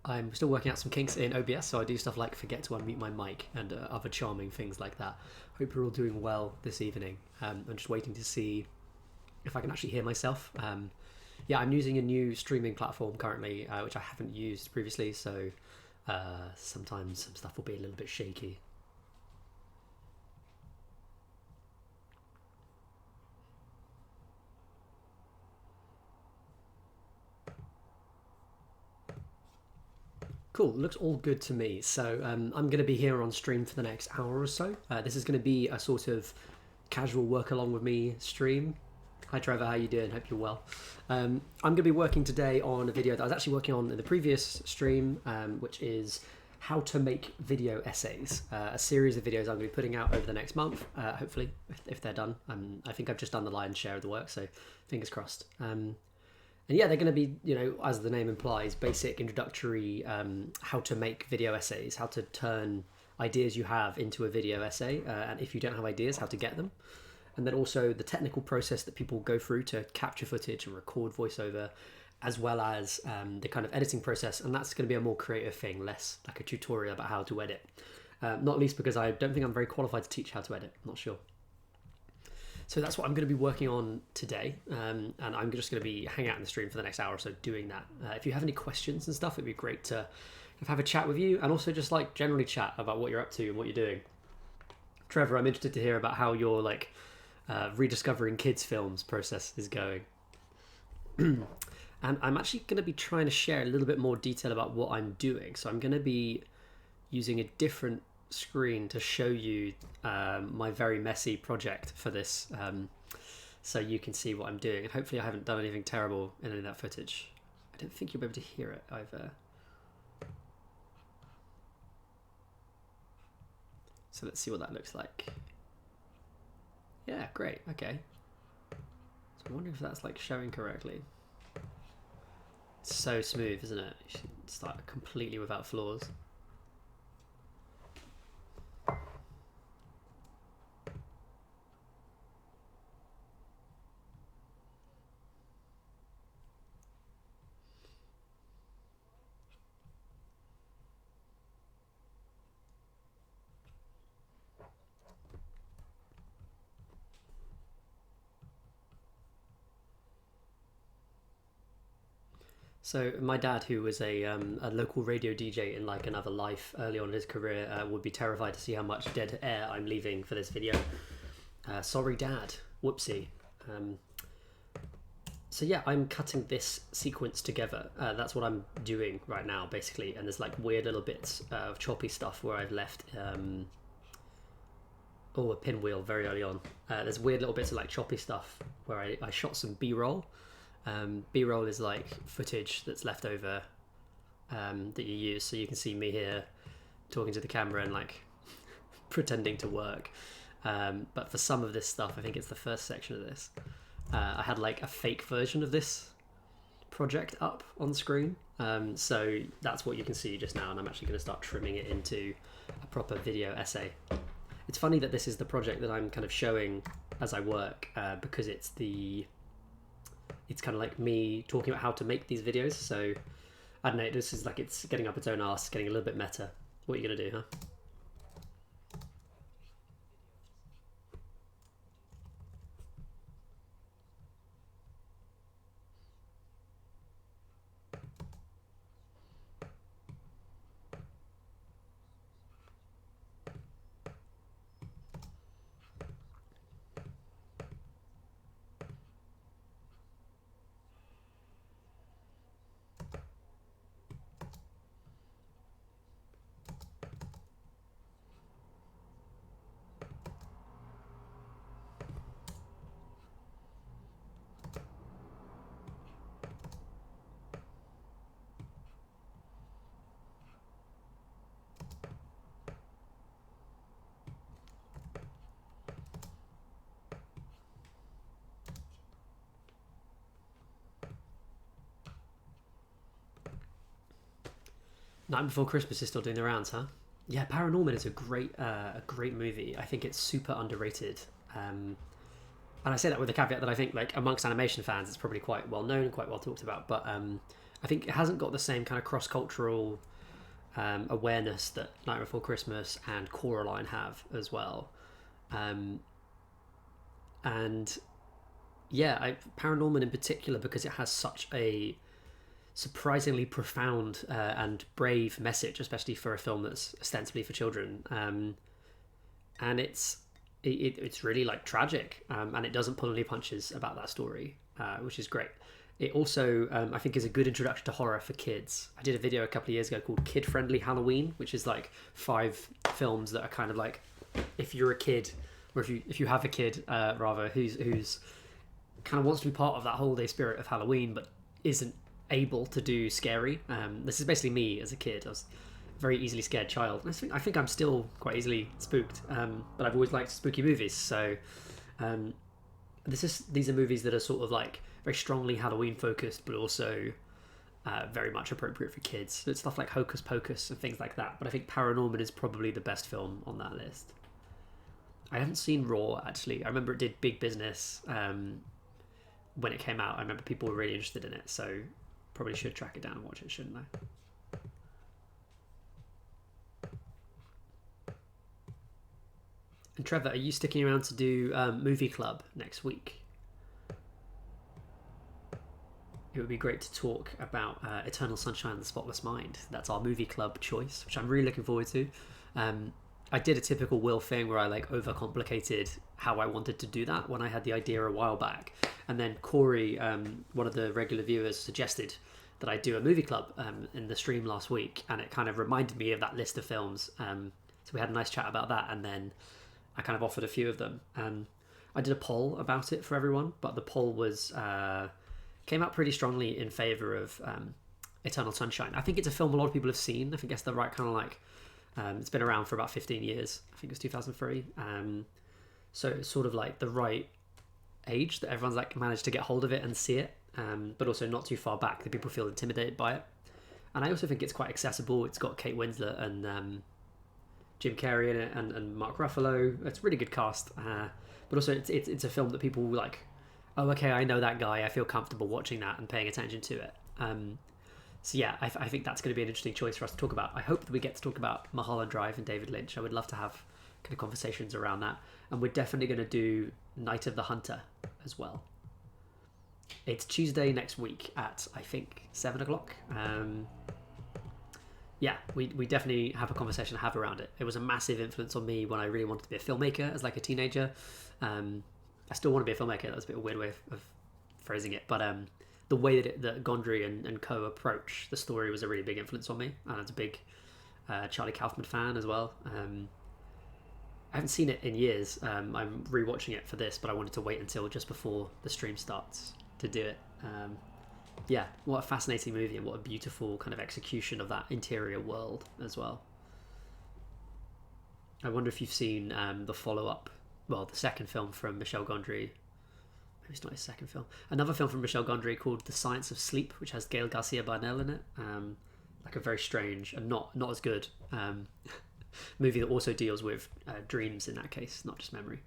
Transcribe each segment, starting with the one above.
I'm still working out some kinks in OBS, so I do stuff like forget to unmute my mic and other charming things like that. Hope you're all doing well this evening. I'm just waiting to see if I can actually hear myself. Yeah, I'm using a new streaming platform currently, which I haven't used previously, so sometimes some stuff will be a little bit shaky. Cool, looks all good to me. So I'm going to be here on stream for the next hour or so. This is going to be a sort of casual work along with me stream. Hi Trevor, how you doing? Hope you're well. I'm going to be working today on a video that I was actually working on in the previous stream, which is how to make video essays. A series of videos I'm going to be putting out over the next month, hopefully, if they're done. I think I've just done the lion's share of the work, so fingers crossed. And yeah, they're going to be, you know, as the name implies, basic introductory how to make video essays, how to turn ideas you have into a video essay, and if you don't have ideas, how to get them. And then also the technical process that people go through to capture footage and record voiceover, as well as the kind of editing process. And that's going to be a more creative thing, less like a tutorial about how to edit. Not least because I don't think I'm very qualified to teach how to edit. I'm not sure. So that's what I'm going to be working on today, and I'm just going to be hanging out in the stream for the next hour or so doing that. If you have any questions and stuff, it'd be great to have a chat with you, and also just like generally chat about what you're up to and what you're doing. Trevor, I'm interested to hear about how your like rediscovering kids films process is going. And I'm actually going to be trying to share a little bit more detail about what I'm doing. So I'm going to be using a different screen to show you my very messy project for this, so you can see what I'm doing, and hopefully I haven't done anything terrible in any of that footage. I don't think you'll be able to hear it either. So let's see what that looks like. Yeah, great, okay. So I'm wondering if that's like showing correctly. It's so smooth, isn't it? It's like completely without flaws. So my dad, who was a local radio DJ in like another life early on in his career, would be terrified to see how much dead air I'm leaving for this video. Sorry, Dad. Whoopsie. So yeah, I'm cutting this sequence together. That's what I'm doing right now, basically. And there's like weird little bits of choppy stuff where I've left a pinwheel very early on. There's weird little bits of like choppy stuff where I shot some B-roll. B-roll is like footage that's left over that you use, so you can see me here talking to the camera and like pretending to work. But for some of this stuff, I think it's the first section of this, I had like a fake version of this project up on screen. So that's what you can see just now, and I'm actually going to start trimming it into a proper video essay. It's funny that this is the project that I'm kind of showing as I work, because it's kind of like me talking about how to make these videos. So I don't know, this is like it's getting up its own arse, getting a little bit meta. What are you gonna do, huh? Night Before Christmas is still doing the rounds, huh? Yeah, Paranorman is a great movie. I think it's super underrated. And I say that with the caveat that I think, like, amongst animation fans, it's probably quite well known and quite well talked about. But I think it hasn't got the same kind of cross-cultural awareness that Night Before Christmas and Coraline have as well. Um, and yeah, Paranorman in particular, because it has such a surprisingly profound and brave message, especially for a film that's ostensibly for children. And it's really like tragic, and it doesn't pull any punches about that story, which is great. It also, I think, is a good introduction to horror for kids. I did a video a couple of years ago called Kid Friendly Halloween, which is like 5 films that are kind of like, if you're a kid, or if you have a kid, rather, who's kind of wants to be part of that holiday spirit of Halloween, but isn't able to do scary. This is basically me as a kid. I was a very easily scared child. I think I'm still quite easily spooked, but I've always liked spooky movies. So these are movies that are sort of like very strongly Halloween focused, but also very much appropriate for kids. So it's stuff like Hocus Pocus and things like that. But I think Paranorman is probably the best film on that list. I haven't seen Raw, actually. I remember it did big business when it came out. I remember people were really interested in it, so probably should track it down and watch it, shouldn't I? And Trevor, are you sticking around to do movie club next week? It would be great to talk about Eternal Sunshine of the Spotless Mind. That's our movie club choice, which I'm really looking forward to. I did a typical Will thing where I like overcomplicated how I wanted to do that when I had the idea a while back. And then Corey, one of the regular viewers, suggested that I do a movie club in the stream last week. And it kind of reminded me of that list of films. So we had a nice chat about that. And then I kind of offered a few of them. I did a poll about it for everyone, but the poll was came out pretty strongly in favour of Eternal Sunshine. I think it's a film a lot of people have seen. I think it's the right kind of like... it's been around for about 15 years. I think it was 2003. So it's sort of like the right age that everyone's like managed to get hold of it and see it, but also not too far back that people feel intimidated by it. And I also think it's quite accessible. It's got Kate Winslet and Jim Carrey in it and Mark Ruffalo. It's a really good cast. But also it's a film that people like, oh, okay, I know that guy. I feel comfortable watching that and paying attention to it. So yeah, I think that's going to be an interesting choice for us to talk about. I hope that we get to talk about Mulholland Drive and David Lynch. I would love to have kind of conversations around that. And we're definitely going to do Night of the Hunter as well. It's Tuesday next week at, I think, 7 o'clock. Yeah, we definitely have a conversation to have around it. It was a massive influence on me when I really wanted to be a filmmaker as like a teenager. I still want to be a filmmaker. That was a bit of a weird way of phrasing it. But the way that Gondry and co approach the story was a really big influence on me. And I was a big Charlie Kaufman fan as well. I haven't seen it in years. I'm rewatching it for this, but I wanted to wait until just before the stream starts to do it. Yeah, what a fascinating movie and what a beautiful kind of execution of that interior world as well. I wonder if you've seen the follow-up, well, the second film from Michel Gondry. Maybe it's not his second film. Another film from Michel Gondry called The Science of Sleep, which has Gael Garcia Bernal in it. Like a very strange and not as good movie that also deals with dreams in that case, not just memory.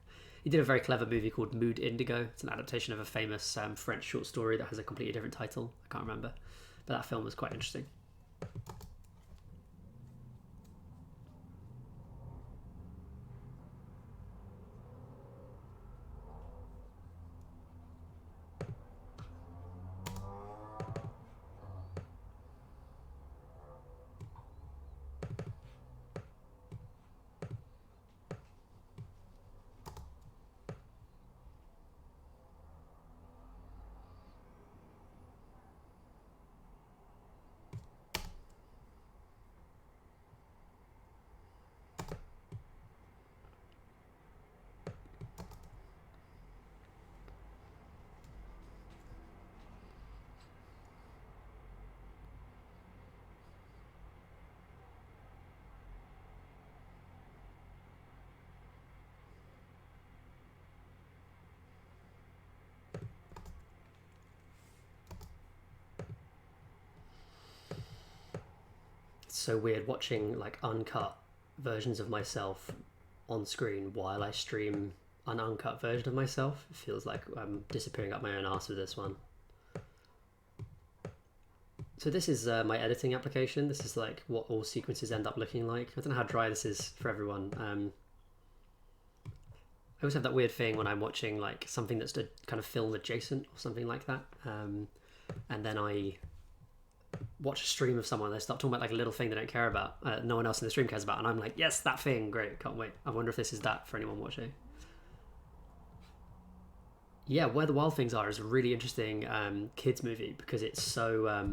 He did a very clever movie called Mood Indigo. It's an adaptation of a famous French short story that has a completely different title. I can't remember. But that film was quite interesting. It's so weird watching like uncut versions of myself on screen while I stream an uncut version of myself. It feels like I'm disappearing up my own arse with this one. So this is my editing application. This is like what all sequences end up looking like. I don't know how dry this is for everyone. I always have that weird thing when I'm watching like something that's kind of film adjacent or something like that. And then I watch a stream of someone, they start talking about like a little thing they don't care about, no one else in the stream cares about, and I'm like, yes, that thing, great, can't wait. I wonder if this is that for anyone watching. Yeah, Where the Wild Things Are is a really interesting kids movie because it's so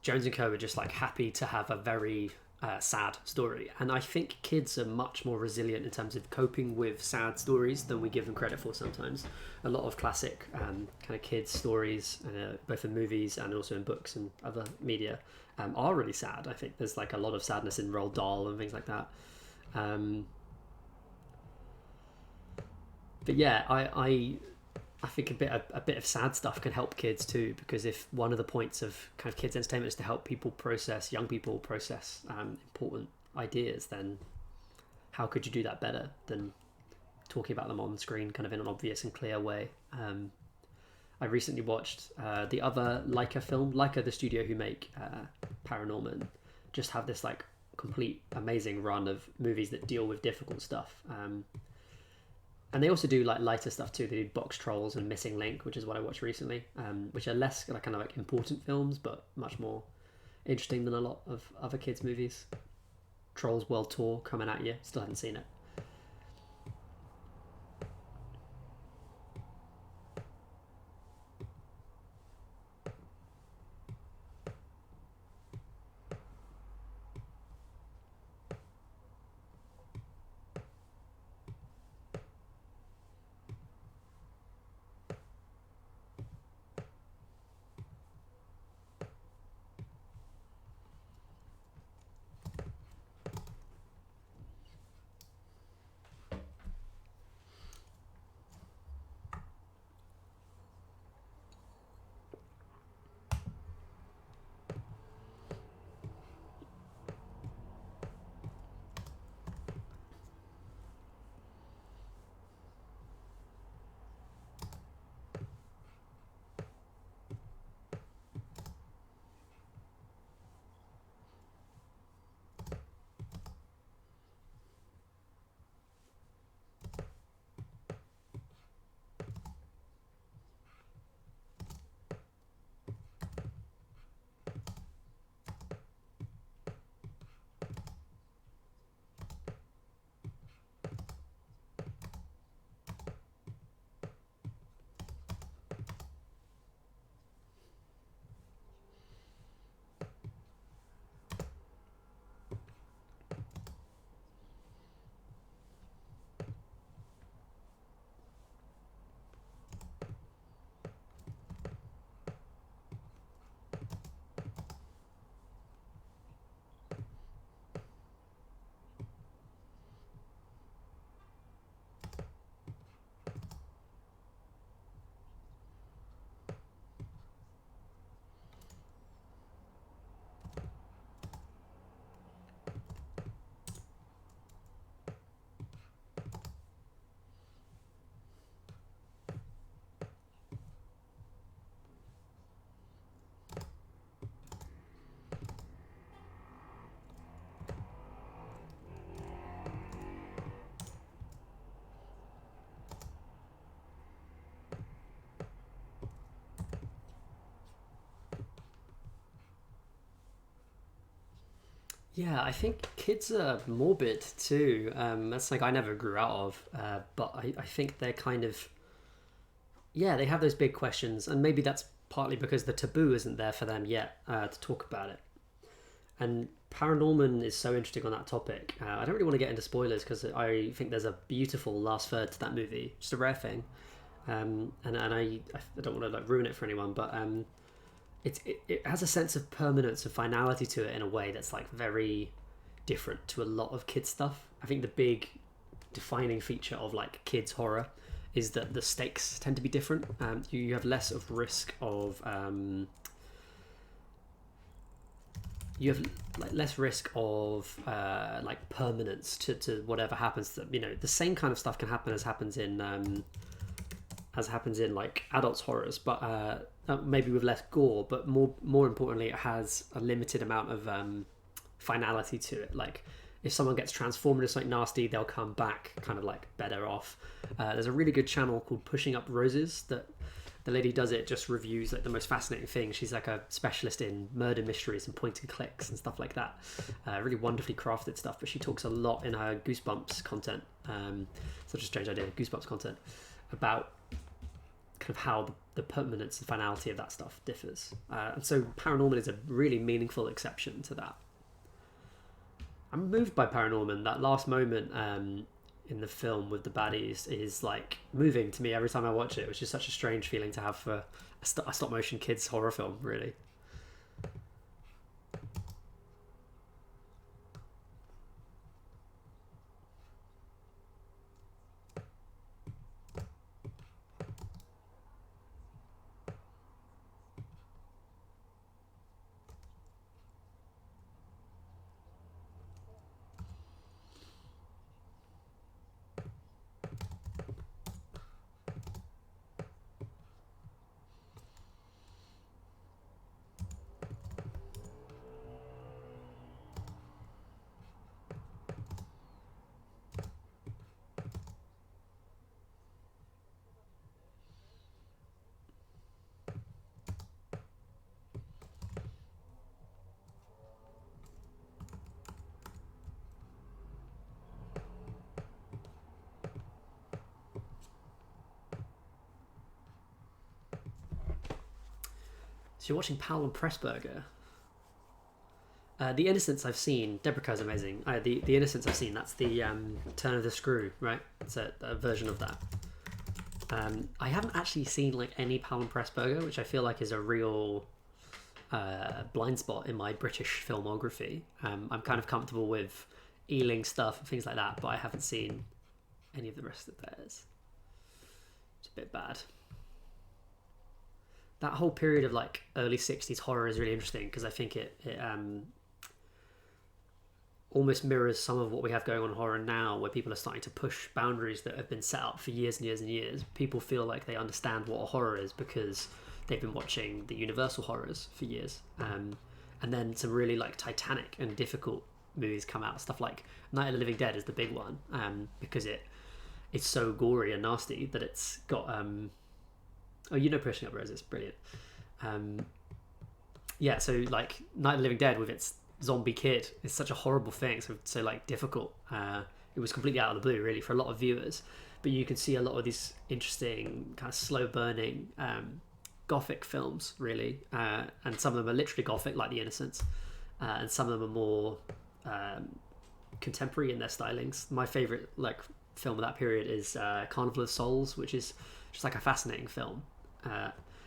Jones and Co are just like happy to have a very sad story, and I think kids are much more resilient in terms of coping with sad stories than we give them credit for sometimes. A lot of classic kind of kids stories, both in movies and also in books and other media, are really sad. I think there's like a lot of sadness in Roald Dahl and things like that. But yeah, I think a bit of sad stuff can help kids too, because if one of the points of kind of kids entertainment is to help young people process important ideas, then how could you do that better than talking about them on screen kind of in an obvious and clear way? I recently watched the other Leica film. Leica, the studio who make Paranorman, just have this like complete amazing run of movies that deal with difficult stuff. And they also do like lighter stuff too. They do Box Trolls and Missing Link, which is what I watched recently, which are less like kind of like important films, but much more interesting than a lot of other kids' movies. Trolls World Tour coming at you. Still haven't seen it. Yeah, I think kids are morbid too. That's like I never grew out of, but I think they're kind of, yeah, they have those big questions, and maybe that's partly because the taboo isn't there for them yet to talk about it. And Paranorman is so interesting on that topic. I don't really want to get into spoilers because I think there's a beautiful last third to that movie, just a rare thing. And I don't want to like ruin it for anyone, but it has a sense of permanence and finality to it in a way that's like very different to a lot of kids stuff. I think the big defining feature of like kids horror is that the stakes tend to be different. You have less of risk of you have like less risk of like permanence to whatever happens. That, you know, the same kind of stuff can happen as happens in as happens in like adults horrors, but maybe with less gore. But more importantly, it has a limited amount of finality to it. Like if someone gets transformed into something nasty, they'll come back kind of like better off. There's a really good channel called Pushing Up Roses that the lady does it, just reviews like the most fascinating things. She's like a specialist in murder mysteries and point and clicks and stuff like that. Really wonderfully crafted stuff, but she talks a lot in her Goosebumps content, such a strange idea, Goosebumps content, about kind of how the permanence and finality of that stuff differs. And so Paranorman is a really meaningful exception to that. I'm moved by Paranorman. That last moment in the film with the baddies is like moving to me every time I watch it, which is such a strange feeling to have for a stop motion kids horror film, really. So you're watching Powell and Pressburger. The Innocents I've seen. Debrica's amazing. The Innocents I've seen. That's the Turn of the Screw, right? It's a version of that. I haven't actually seen like any Powell and Pressburger, which I feel like is a real blind spot in my British filmography. I'm kind of comfortable with Ealing stuff and things like that, but I haven't seen any of the rest of theirs. It's a bit bad. That whole period of like early 60s horror is really interesting because I think it almost mirrors some of what we have going on in horror now, where people are starting to push boundaries that have been set up for years and years and years. People feel like they understand what a horror is because they've been watching the Universal horrors for years. And then some really like titanic and difficult movies come out. Stuff like Night of the Living Dead is the big one, because it's so gory and nasty that it's got Pushing Up Roses, brilliant. So like Night of the Living Dead with its zombie kid is such a horrible thing, so like difficult. It was completely out of the blue really for a lot of viewers, but you can see a lot of these interesting kind of slow burning gothic films really, and some of them are literally gothic like The Innocents, and some of them are more contemporary in their stylings. My favorite like film of that period is Carnival of Souls, which is just like a fascinating film,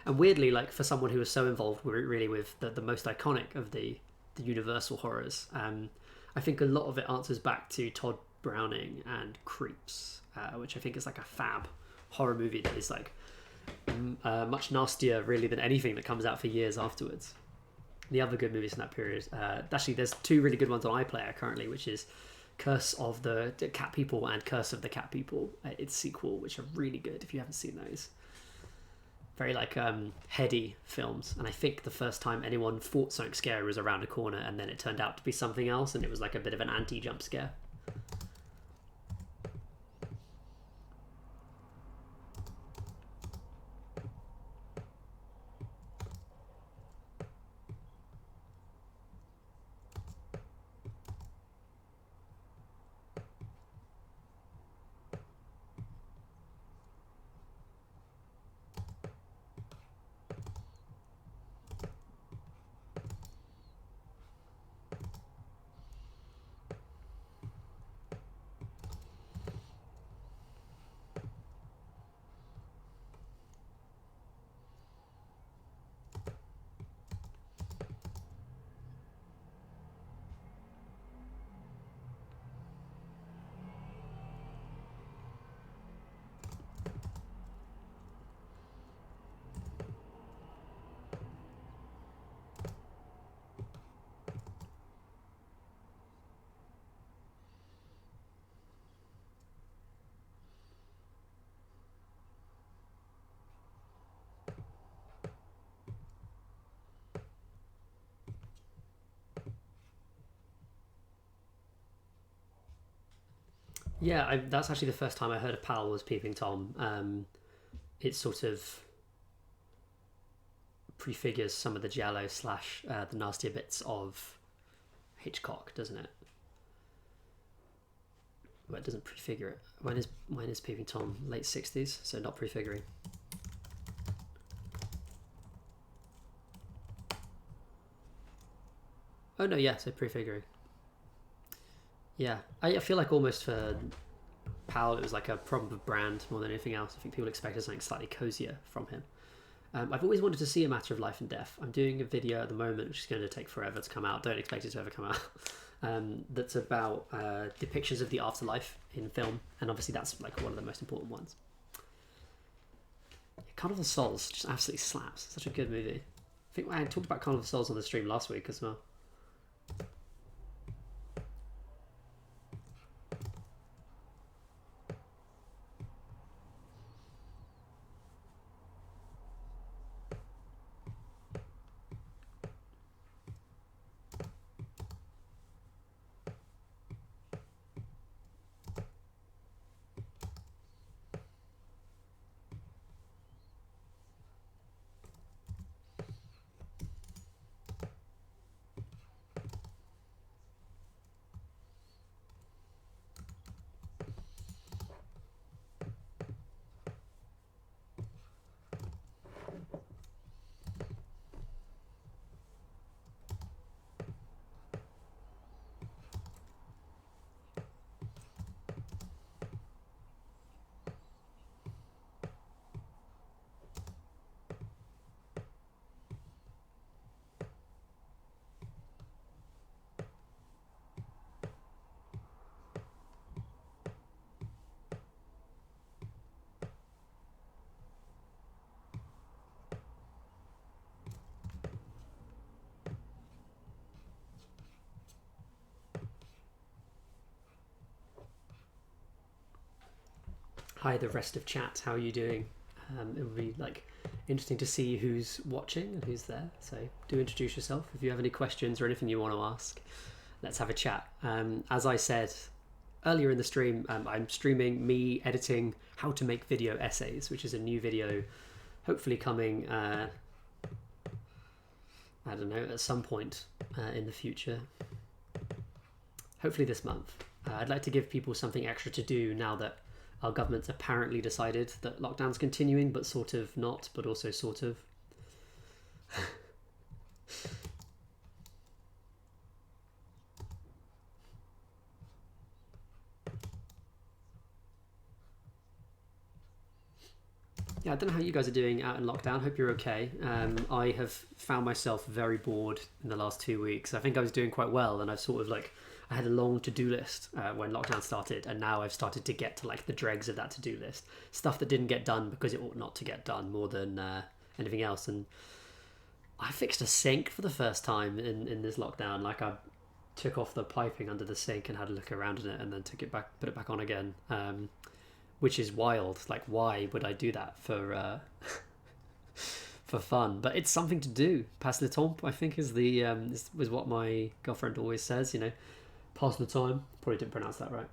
and weirdly, like for someone who was so involved really with the most iconic of the Universal horrors, I think a lot of it answers back to Todd Browning and Creeps, which I think is like a fab horror movie that is like much nastier really than anything that comes out for years afterwards. The other good movies in that period, actually there's two really good ones on iPlayer currently, which is Curse of the Cat People and Curse of the Cat People, its sequel, which are really good if you haven't seen those. Very like heady films, and I think the first time anyone thought something scary was around a corner, and then it turned out to be something else, and it was like a bit of an anti-jump scare. Yeah, that's actually the first time I heard a pal was Peeping Tom. It sort of prefigures some of the giallo slash the nastier bits of Hitchcock, doesn't it? Well, it doesn't prefigure it. When is Peeping Tom? Late 60s, so not prefiguring. Oh no, yeah, so prefiguring. Yeah, I feel like almost for Powell it was like a problem of brand more than anything else. I think people expected something slightly cozier from him. I've always wanted to see A Matter of Life and Death. I'm doing a video at the moment which is going to take forever to come out. Don't expect it to ever come out. That's about depictions of the afterlife in film, and obviously that's like one of the most important ones. Carnival of Souls just absolutely slaps. Such a good movie. I think I talked about Carnival of Souls on the stream last week as well. Hi, the rest of chat. How are you doing? It would be like interesting to see who's watching and who's there. So do introduce yourself. If you have any questions or anything you want to ask, let's have a chat. As I said earlier in the stream, I'm streaming me editing how to make video essays, which is a new video, hopefully coming. I don't know, at some point in the future. Hopefully this month. I'd like to give people something extra to do now that our government's apparently decided that lockdown's continuing, but sort of not, but also sort of. Yeah, I don't know how you guys are doing out in lockdown. Hope you're okay. I have found myself very bored in the last 2 weeks. I think I was doing quite well, and I've sort of like I had a long to-do list when lockdown started, and now I've started to get to like the dregs of that to-do list. Stuff that didn't get done because it ought not to get done more than anything else. And I fixed a sink for the first time in this lockdown. Like I took off the piping under the sink and had a look around in it, and then took it back, put it back on again. Which is wild. Like, why would I do that for for fun? But it's something to do. Pass le temps, I think, is the was what my girlfriend always says. You know, pass the time. Probably didn't pronounce that right.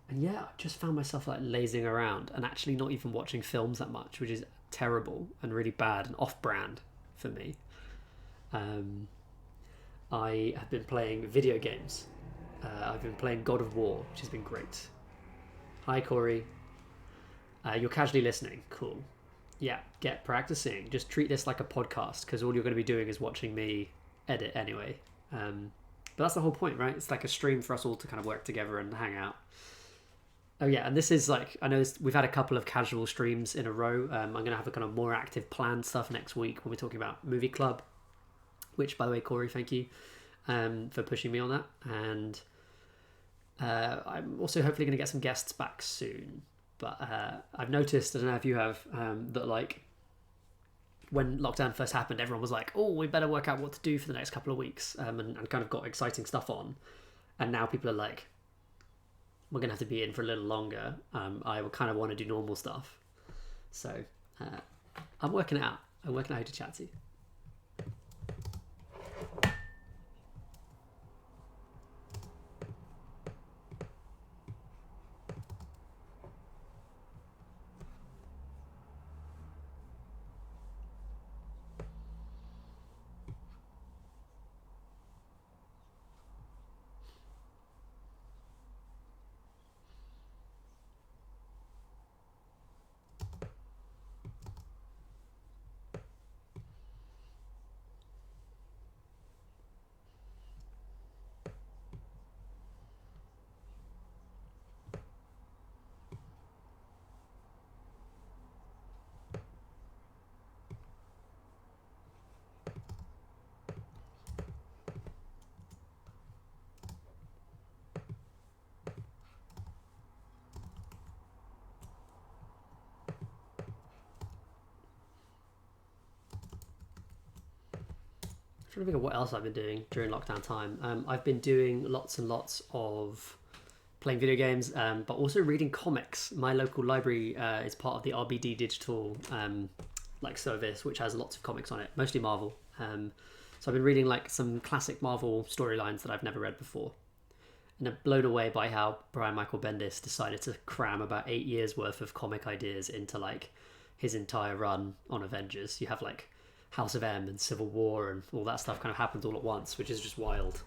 And yeah, I just found myself like lazing around and actually not even watching films that much, which is terrible and really bad and off-brand for me. I have been playing video games. I've been playing God of War, which has been great. Hi, Corey. You're casually listening. Cool. Yeah, get practicing. Just treat this like a podcast, because all you're going to be doing is watching me edit anyway. But that's the whole point, right? It's like a stream for us all to kind of work together and hang out. Oh yeah, and this is like, I know we've had a couple of casual streams in a row. I'm going to have a kind of more active planned stuff next week when we're talking about Movie Club, which, by the way, Corey, thank you for pushing me on that. And I'm also hopefully going to get some guests back soon. But I've noticed, I don't know if you have, that like when lockdown first happened, everyone was like, oh, we better work out what to do for the next couple of weeks, and kind of got exciting stuff on. And now people are like, we're going to have to be in for a little longer. I would kind of want to do normal stuff. So I'm working it out. I'm working out how to chat to you. Trying to think of what else I've been doing during lockdown time. I've been doing lots and lots of playing video games, but also reading comics. My local library is part of the RBD digital service, which has lots of comics on it, mostly Marvel. So I've been reading like some classic Marvel storylines that I've never read before, and I'm blown away by how Brian Michael Bendis decided to cram about 8 years worth of comic ideas into like his entire run on Avengers. You have like House of M and Civil War and all that stuff kind of happens all at once, which is just wild.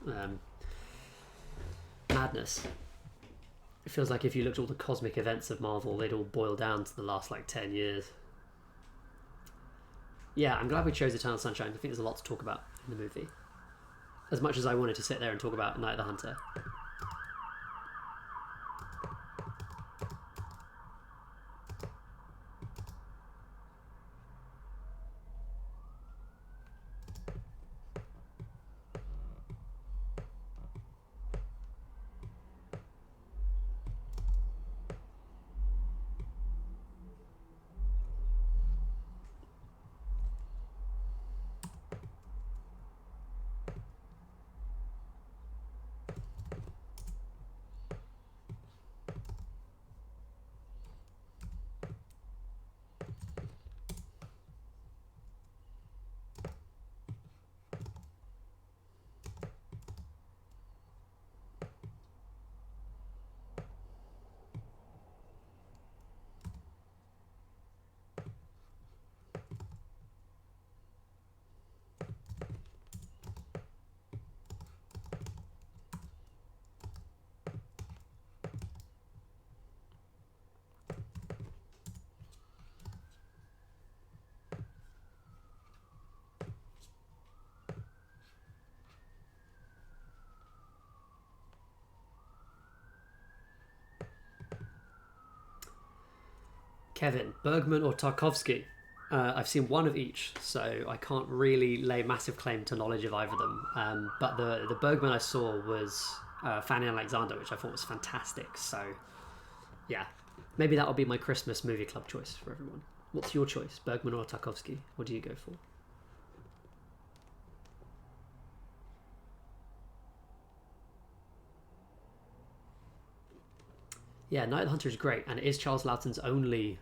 Madness. It feels like if you looked at all the cosmic events of Marvel, they'd all boil down to the last like 10 years. Yeah, I'm glad we chose Eternal Sunshine. I think there's a lot to talk about in the movie. As much as I wanted to sit there and talk about Night of the Hunter. Kevin, Bergman or Tarkovsky? I've seen one of each, so I can't really lay massive claim to knowledge of either of them. But the Bergman I saw was Fanny and Alexander, which I thought was fantastic. So, yeah, maybe that'll be my Christmas movie club choice for everyone. What's your choice, Bergman or Tarkovsky? What do you go for? Yeah, Night of the Hunter is great, and it is Charles Laughton's only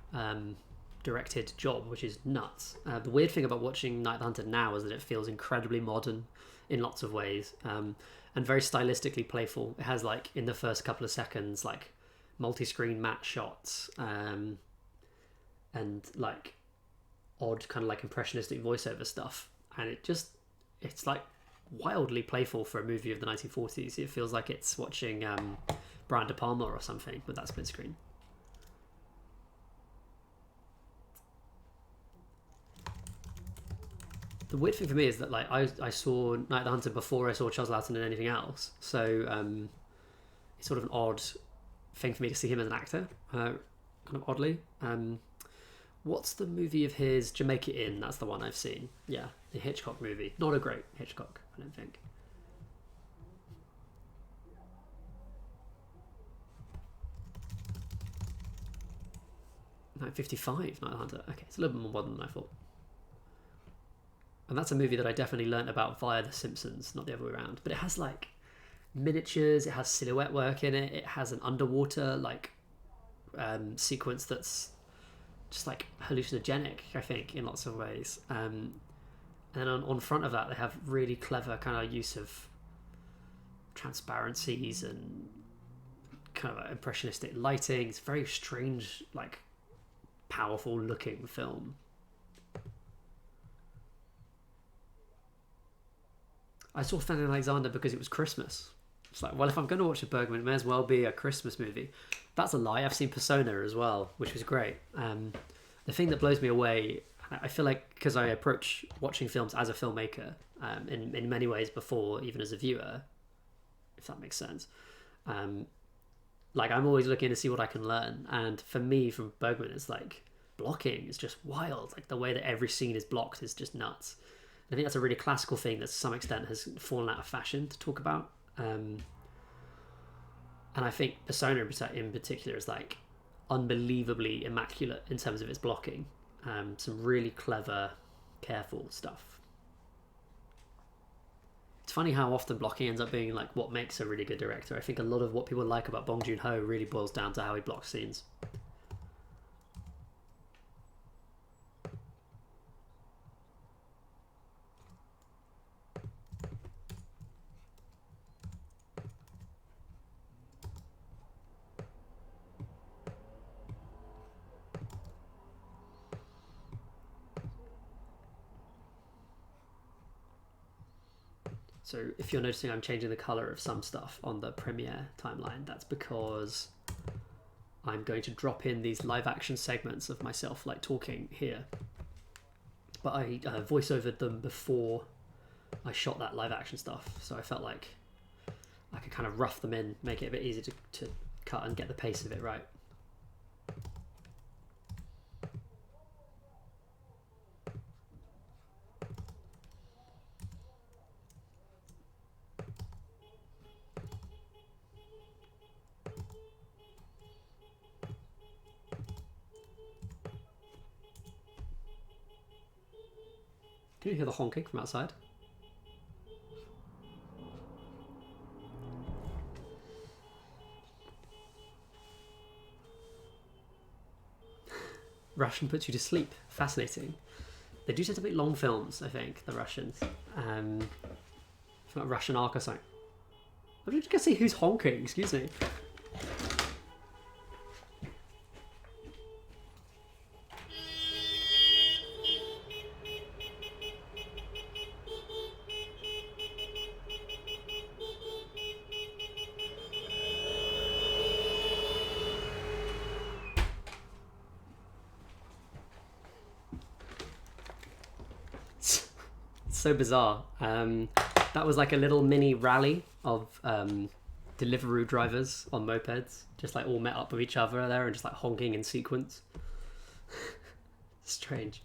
directed job, which is nuts. The weird thing about watching Night of the Hunter now is that it feels incredibly modern in lots of ways, and very stylistically playful. It has, like, in the first couple of seconds, like, multi-screen matte shots, and, like, odd kind of, like, impressionistic voiceover stuff. And it's, like, wildly playful for a movie of the 1940s. It feels like it's watching Brian De Palma or something with that split screen. The weird thing for me is that like I saw Night of the Hunter before I saw Charles Laughton in anything else, so it's sort of an odd thing for me to see him as an actor, kind of oddly. What's the movie of his, Jamaica Inn? That's the one I've seen. Yeah, the Hitchcock movie. Not a great Hitchcock, I don't think. 1955, Night of the Hunter. Okay, it's a little bit more modern than I thought. And that's a movie that I definitely learnt about via The Simpsons, not the other way around. But it has like miniatures, it has silhouette work in it, it has an underwater like sequence that's just like hallucinogenic, I think, in lots of ways. And then on front of that, they have really clever kind of use of transparencies and kind of impressionistic lighting. It's very strange, like powerful looking film. I saw Fanny and Alexander because it was Christmas. It's like, well, if I'm going to watch a Bergman, it may as well be a Christmas movie. That's a lie. I've seen Persona as well, which was great. The thing that blows me away, I feel like, because I approach watching films as a filmmaker in many ways before, even as a viewer, if that makes sense. Like, I'm always looking to see what I can learn. And for me, from Bergman, it's like blocking is just wild. Like, the way that every scene is blocked is just nuts. I think that's a really classical thing that to some extent has fallen out of fashion to talk about. And I think Persona in particular is like unbelievably immaculate in terms of its blocking. 'Some really clever, careful stuff. funny how often blocking ends up being like what makes a really good director. I think a lot of what people like about Bong Joon-ho really boils down to how he blocks scenes. So if you're noticing I'm changing the color of some stuff on the Premiere timeline, that's because I'm going to drop in these live action segments of myself like talking here. But I voice-overed them before I shot that live action stuff, so I felt like I could kind of rough them in, make it a bit easier to cut and get the pace of it right. Can you hear the honking from outside? Russian puts you to sleep. Fascinating. They do tend to make long films, I think, the Russians. Like Russian arc or something. I'm just gonna see who's honking, excuse me. So bizarre. That was like a little mini rally of Deliveroo drivers on mopeds, just like all met up with each other there and just like honking in sequence. Strange.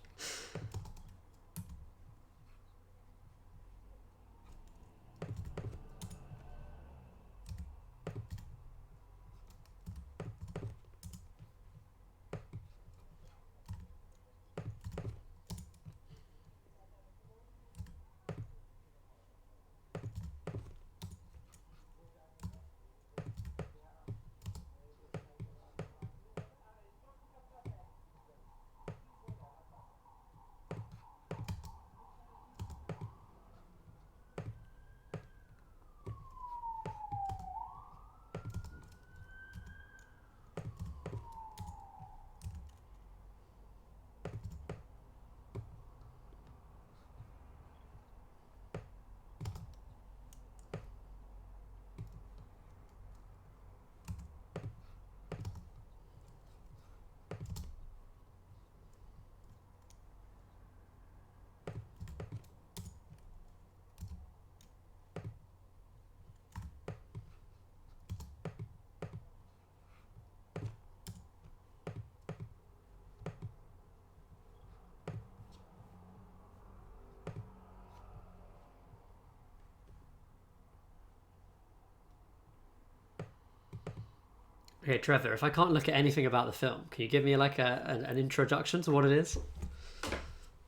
Okay, Trevor, if I can't look at anything about the film, can you give me like an introduction to what it is?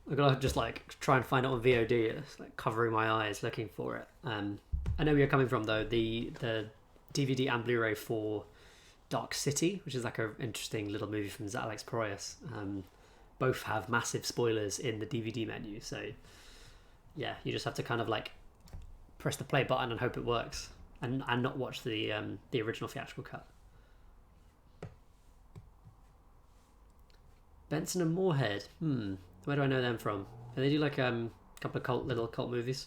I'm gonna just like try and find it on VOD, just, like covering my eyes looking for it. I know where you're coming from though. The DVD and Blu-ray for Dark City, which is like an interesting little movie from Alex Proyas, both have massive spoilers in the DVD menu. So yeah, you just have to kind of like press the play button and hope it works, and not watch the original theatrical cut. Benson and Moorhead. Where do I know them from? They do like a couple of little cult movies.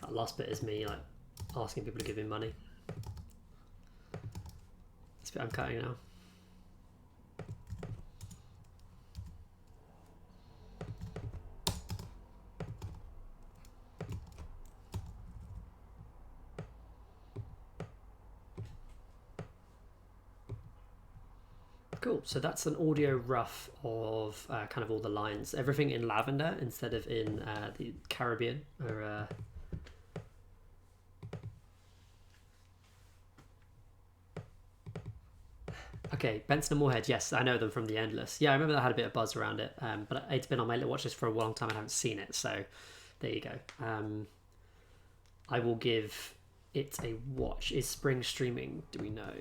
That last bit is me like asking people to give me money. This bit I'm cutting now. Cool, so that's an audio rough of kind of all the lines. Everything in lavender instead of in the Caribbean. Or, okay, Benson and Moorhead, yes, I know them from The Endless. Yeah, I remember that had a bit of buzz around it, but it's been on my watch list for a long time and I haven't seen it, so there you go. I will give it a watch. Is Spring streaming? Do we know?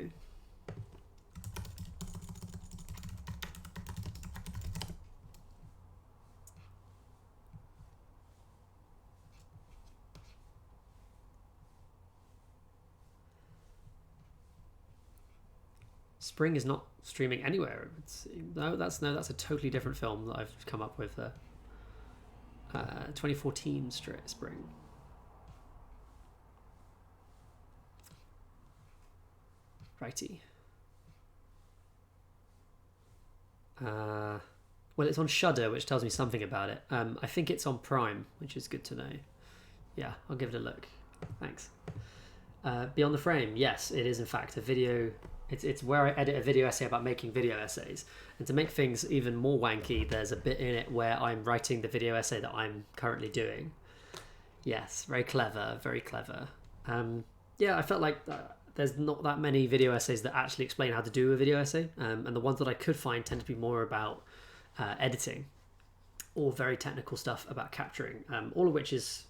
Spring is not streaming anywhere. That's a totally different film that I've come up with. 2014 Spring. Righty. Well, it's on Shudder, which tells me something about it. I think it's on Prime, which is good to know. Yeah, I'll give it a look. Thanks. Beyond the Frame, yes, it is in fact a video. It's where I edit a video essay about making video essays. And to make things even more wanky, there's a bit in it where I'm writing the video essay that I'm currently doing. Yes, very clever, very clever. Yeah, I felt like there's not that many video essays that actually explain how to do a video essay. And the ones that I could find tend to be more about editing or very technical stuff about capturing, all of which is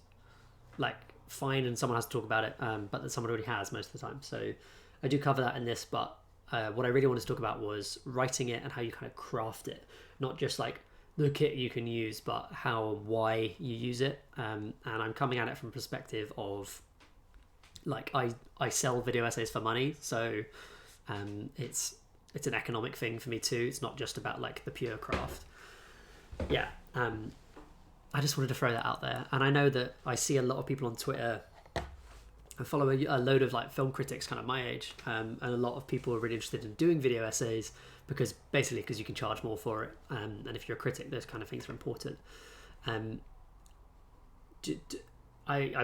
like fine and someone has to talk about it, but that someone already has most of the time. So I do cover that in this, but what I really wanted to talk about was writing it and how you kind of craft it, not just like the kit you can use, but how and why you use it. And I'm coming at it from a perspective of like I sell video essays for money, so it's an economic thing for me too. It's not just about like the pure craft. Yeah, I just wanted to throw that out there. And I know that I see a lot of people on Twitter. I follow a load of like film critics kind of my age, and a lot of people are really interested in doing video essays because you can charge more for it, and if you're a critic, those kind of things are important. I'm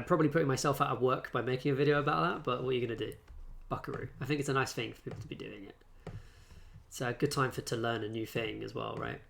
probably putting myself out of work by making a video about that, but what are you going to do? Buckaroo. I think it's a nice thing for people to be doing it. It's a good time to learn a new thing as well, right?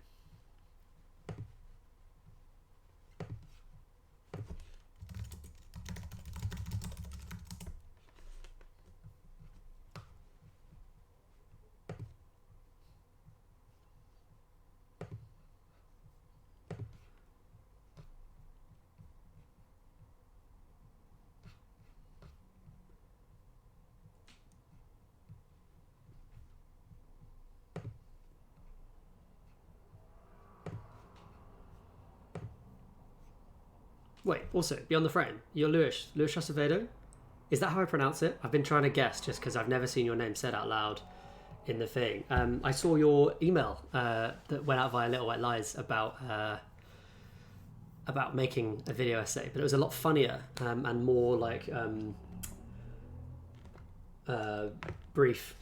Wait, also, Beyond the Frame, you're Luis Acevedo? Is that how I pronounce it? I've been trying to guess just because I've never seen your name said out loud in the thing. I saw your email that went out via Little White Lies about making a video essay, but it was a lot funnier and more like brief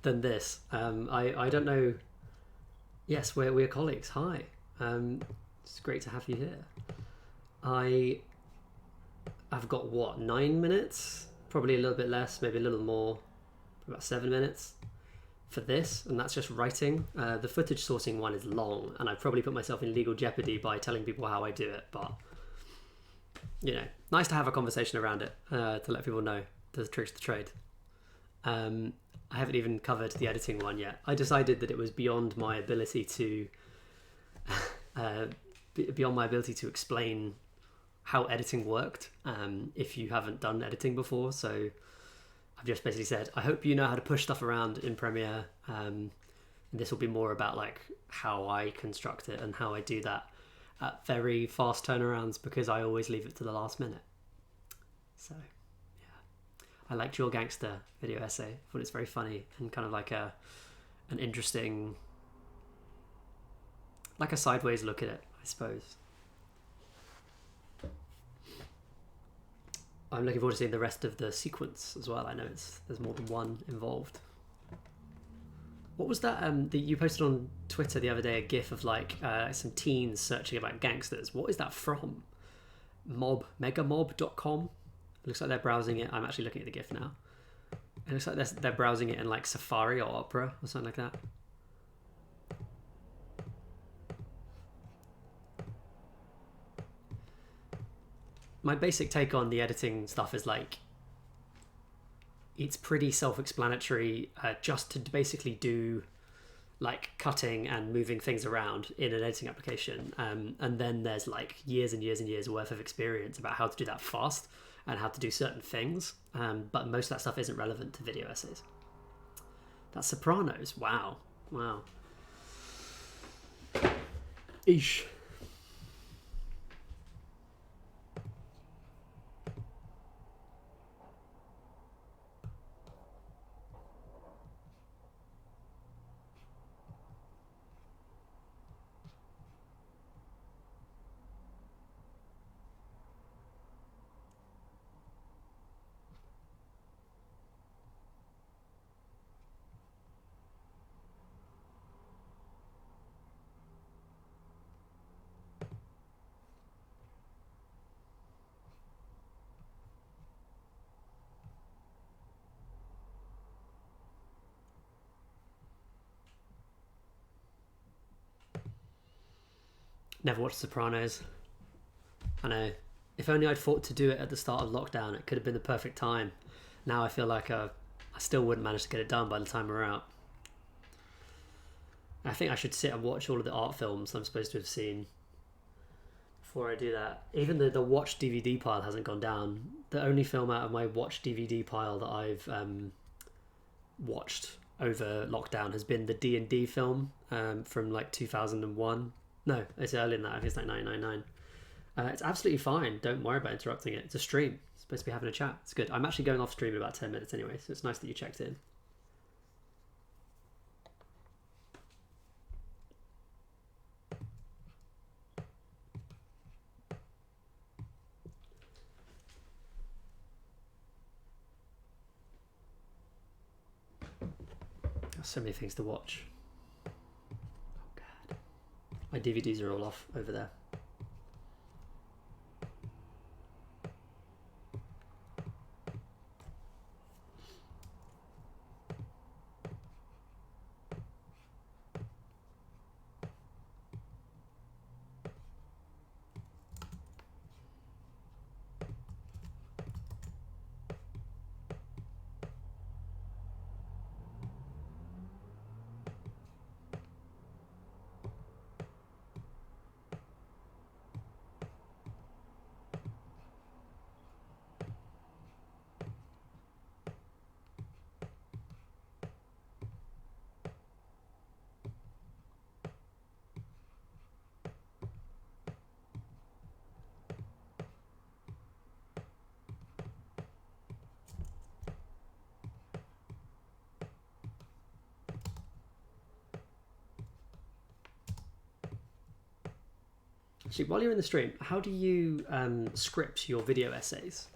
than this. I don't know. Yes, we're colleagues. Hi. It's great to have you here. I've got what, 9 minutes? Probably a little bit less, maybe a little more, about 7 minutes for this, and that's just writing. The footage sourcing one is long, and I've probably put myself in legal jeopardy by telling people how I do it, but you know, nice to have a conversation around it, to let people know the tricks of the trade. I haven't even covered the editing one yet. I decided that it was beyond my ability to explain how editing worked if you haven't done editing before. So I've just basically said, I hope you know how to push stuff around in Premiere. And this will be more about like how I construct it and how I do that at very fast turnarounds, because I always leave it to the last minute. So yeah, I liked your gangster video essay. I thought it's very funny and kind of like an interesting, like a sideways look at it, I suppose. I'm looking forward to seeing the rest of the sequence as well. I know there's more than one involved. What was that that you posted on Twitter the other day, a gif of like some teens searching about gangsters? What is that from? Megamob.com? It looks like they're browsing it. I'm actually looking at the gif now. It looks like they're browsing it in like Safari or Opera or something like that. My basic take on the editing stuff is like, it's pretty self-explanatory, just to basically do like cutting and moving things around in an editing application, and then there's like years and years and years worth of experience about how to do that fast and how to do certain things, but most of that stuff isn't relevant to video essays. That's Sopranos. Wow. Eesh. Never watched Sopranos. I know. If only I'd thought to do it at the start of lockdown, it could have been the perfect time. Now I feel like I still wouldn't manage to get it done by the time we're out. I think I should sit and watch all of the art films I'm supposed to have seen before I do that. Even the watch DVD pile hasn't gone down. The only film out of my watch DVD pile that I've watched over lockdown has been the D&D film from like 2001. No, it's earlier than that. I think it's like 1999. It's absolutely fine. Don't worry about interrupting it. It's a stream. It's supposed to be having a chat. It's good. I'm actually going off stream in about 10 minutes anyway, so it's nice that you checked in. There's so many things to watch. Oh god. My DVDs are all off over there. Actually, while you're in the stream, how do you script your video essays?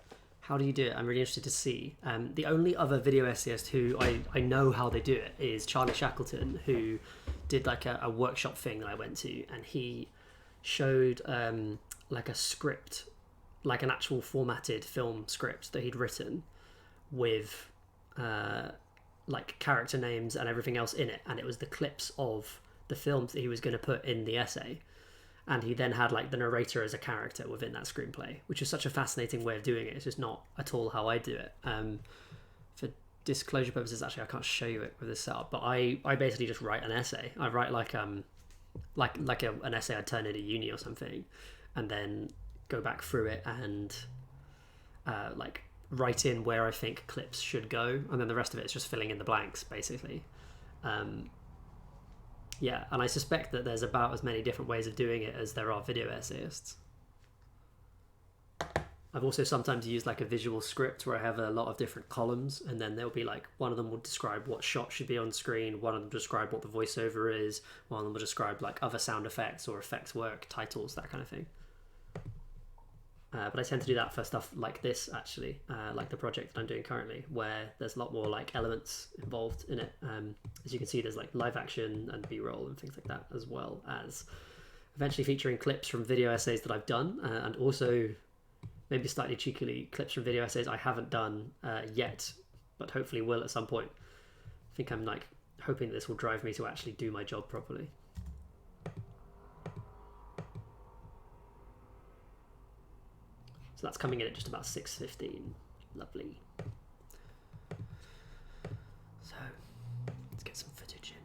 How do you do it? I'm really interested to see. The only other video essayist who I know how they do it is Charlie Shackleton, who did like a workshop thing that I went to, and he showed like a script, like an actual formatted film script that he'd written with like character names and everything else in it, and it was the clips of the films that he was going to put in the essay. And he then had like the narrator as a character within that screenplay, which is such a fascinating way of doing it. It's just not at all how I do it. For disclosure purposes, actually, I can't show you it with this setup, but I basically just write an essay. I write like an essay I'd turn into uni or something, and then go back through it and like write in where I think clips should go, and then the rest of it is just filling in the blanks, basically. Yeah, and I suspect that there's about as many different ways of doing it as there are video essayists. I've also sometimes used like a visual script where I have a lot of different columns, and then there'll be like, one of them will describe what shot should be on screen, one of them will describe what the voiceover is, one of them will describe like other sound effects or effects work, titles, that kind of thing. But I tend to do that for stuff like this, actually, like the project that I'm doing currently, where there's a lot more like elements involved in it. As you can see, there's like live action and B-roll and things like that, as well as eventually featuring clips from video essays that I've done, and also maybe slightly cheekily clips from video essays I haven't done yet, but hopefully will at some point. I think I'm like hoping this will drive me to actually do my job properly. So that's coming in at just about 6:15. Lovely. So let's get some footage in.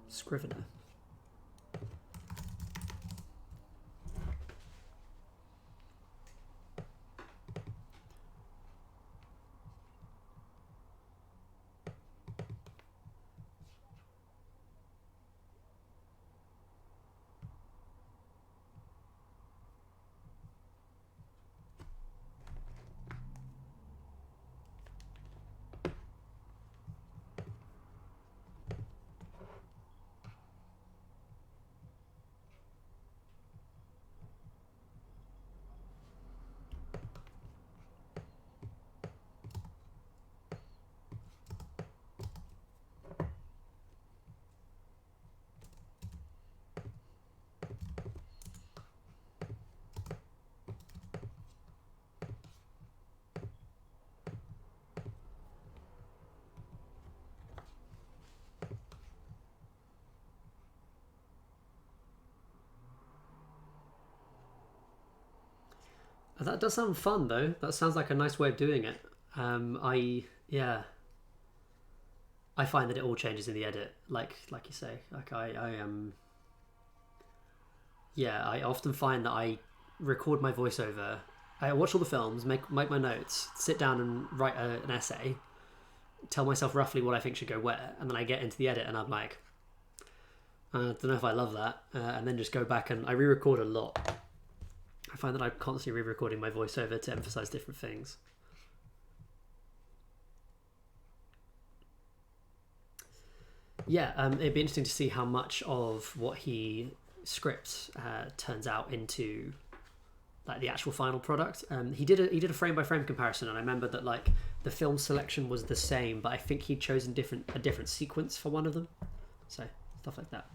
Scrivener. That does sound fun, though. That sounds like a nice way of doing it. I find that it all changes in the edit, like you say. Like I am. Yeah, I often find that I record my voiceover. I watch all the films, make my notes, sit down and write an essay, tell myself roughly what I think should go where, and then I get into the edit and I'm like, I don't know if I love that, and then just go back and I re-record a lot. I find that I'm constantly re-recording my voiceover to emphasize different things. Yeah, it'd be interesting to see how much of what he scripts turns out into like the actual final product. He did a frame by frame comparison, and I remember that like the film selection was the same, but I think he'd chosen a different sequence for one of them. So stuff like that.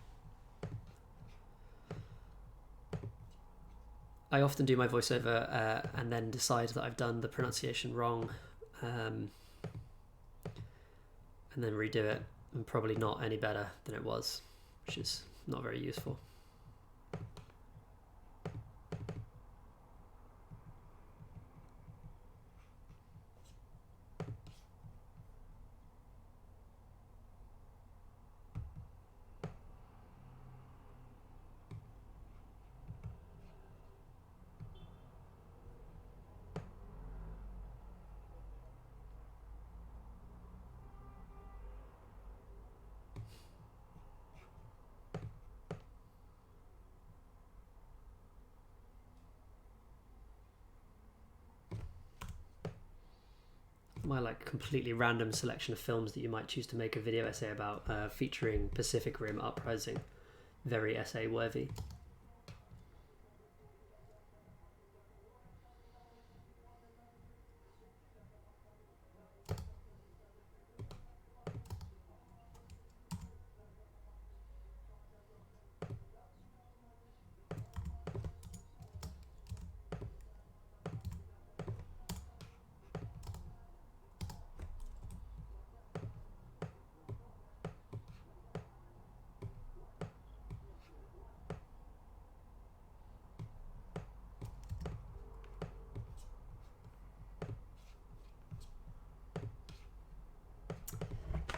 I often do my voiceover and then decide that I've done the pronunciation wrong, and then redo it, and probably not any better than it was, which is not very useful. My like completely random selection of films that you might choose to make a video essay about, featuring Pacific Rim Uprising, very essay worthy.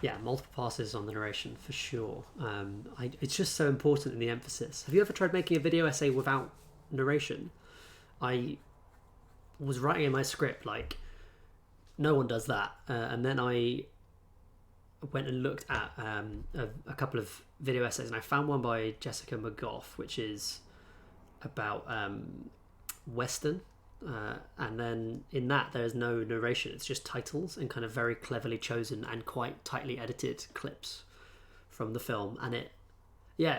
Yeah, multiple passes on the narration for sure. It's just so important in the emphasis. Have you ever tried making a video essay without narration? I was writing in my script like, no one does that, and then I went and looked at a couple of video essays, and I found one by Jessica McGough, which is about Western. And then in that there's no narration, it's just titles and kind of very cleverly chosen and quite tightly edited clips from the film. And it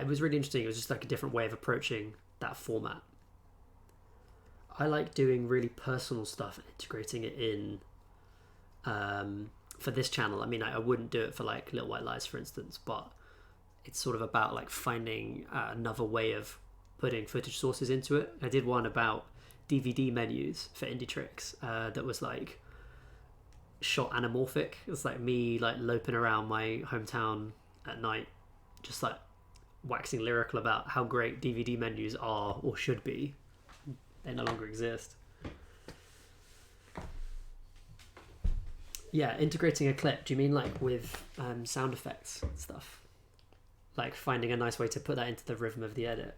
was really interesting. It was just like a different way of approaching that format. I like doing really personal stuff and integrating it in for this channel. I mean, I wouldn't do it for like Little White Lies, for instance, but it's sort of about like finding another way of putting footage sources into it. I did one about DVD menus for indietrix that was like shot anamorphic. It was like me like loping around my hometown at night, just like waxing lyrical about how great DVD menus are or should be. They no longer exist. Yeah, integrating a clip. Do you mean like with sound effects and stuff? Like finding a nice way to put that into the rhythm of the edit?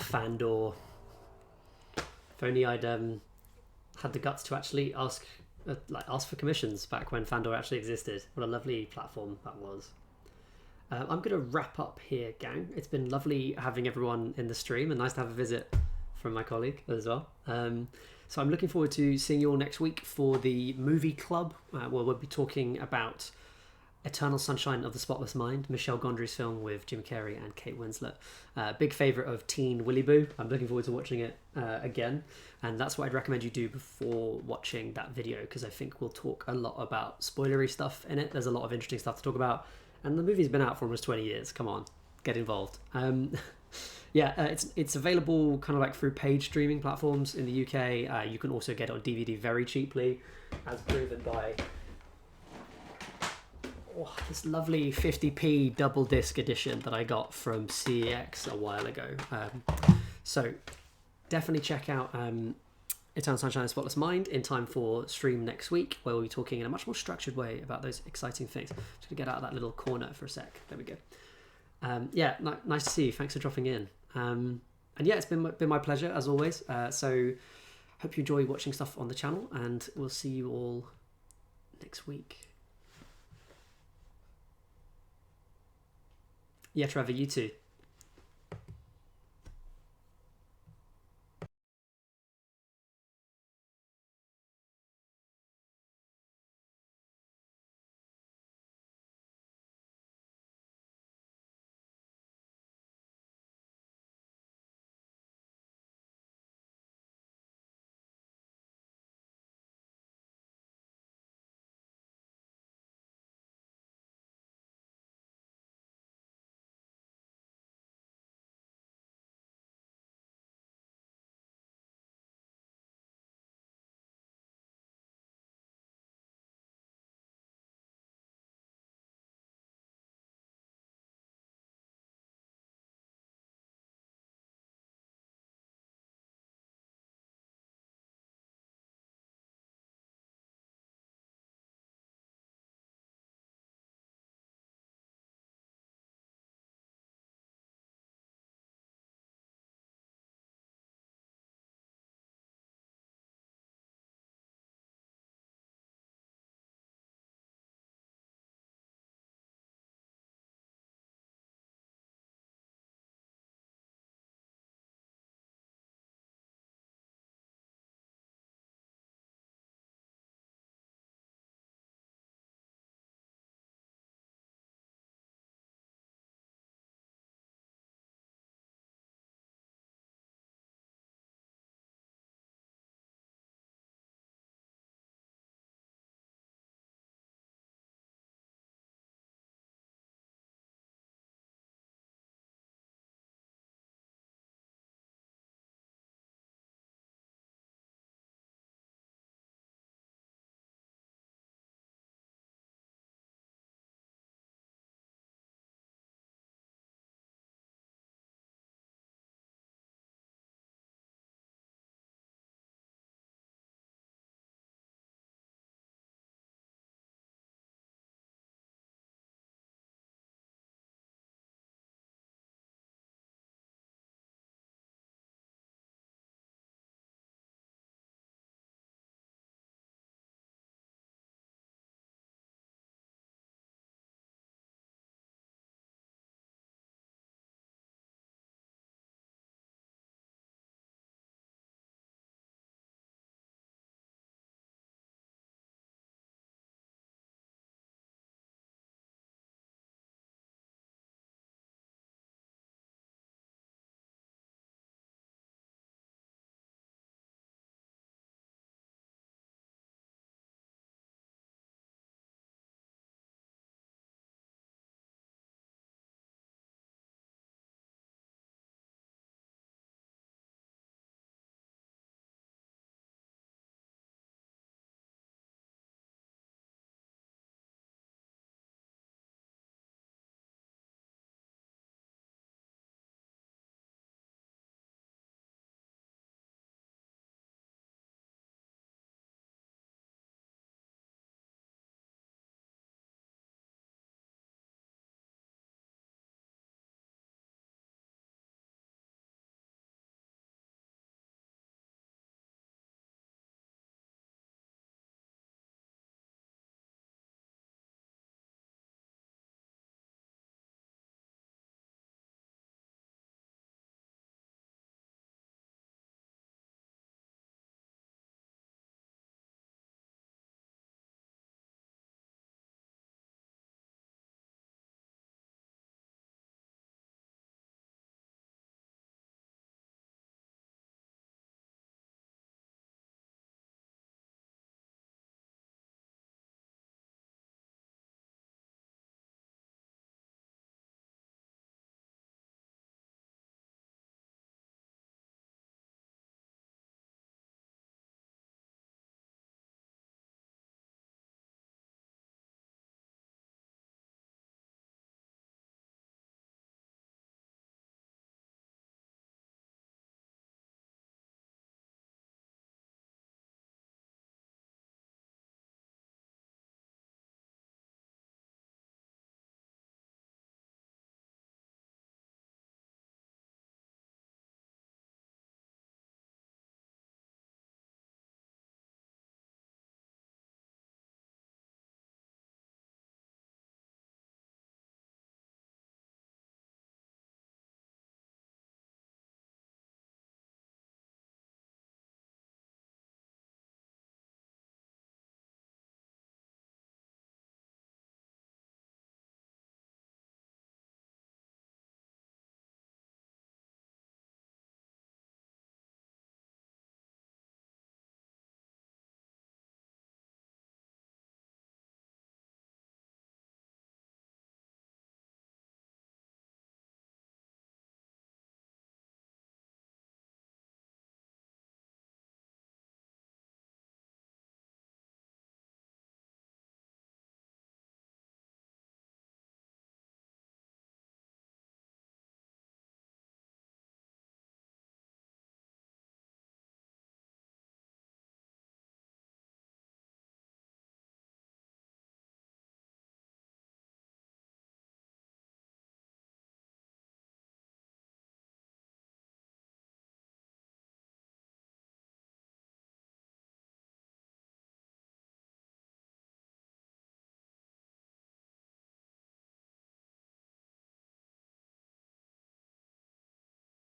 Fandor. If only I'd had the guts to actually ask for commissions back when Fandor actually existed. What a lovely platform that was. I'm going to wrap up here, gang. It's been lovely having everyone in the stream, and nice to have a visit from my colleague as well. So I'm looking forward to seeing you all next week for the movie club, where we'll be talking about Eternal Sunshine of the Spotless Mind, Michel Gondry's film with Jim Carrey and Kate Winslet. Big favourite of teen Willy Boo. I'm looking forward to watching it again, and that's what I'd recommend you do before watching that video, because I think we'll talk a lot about spoilery stuff in it. There's a lot of interesting stuff to talk about, and the movie's been out for almost 20 years. Come on, get involved. It's available kind of like through paid streaming platforms in the UK. You can also get it on DVD very cheaply, as proven by this lovely 50p double disc edition that I got from CEX a while ago. So definitely check out Eternal Sunshine of the Spotless Mind in time for stream next week, where we'll be talking in a much more structured way about those exciting things. Just gonna get out of that little corner for a sec. There we go. Nice to see you. Thanks for dropping in. And yeah, it's been my pleasure as always. So hope you enjoy watching stuff on the channel, and we'll see you all next week. Yeah, Trevor, you too.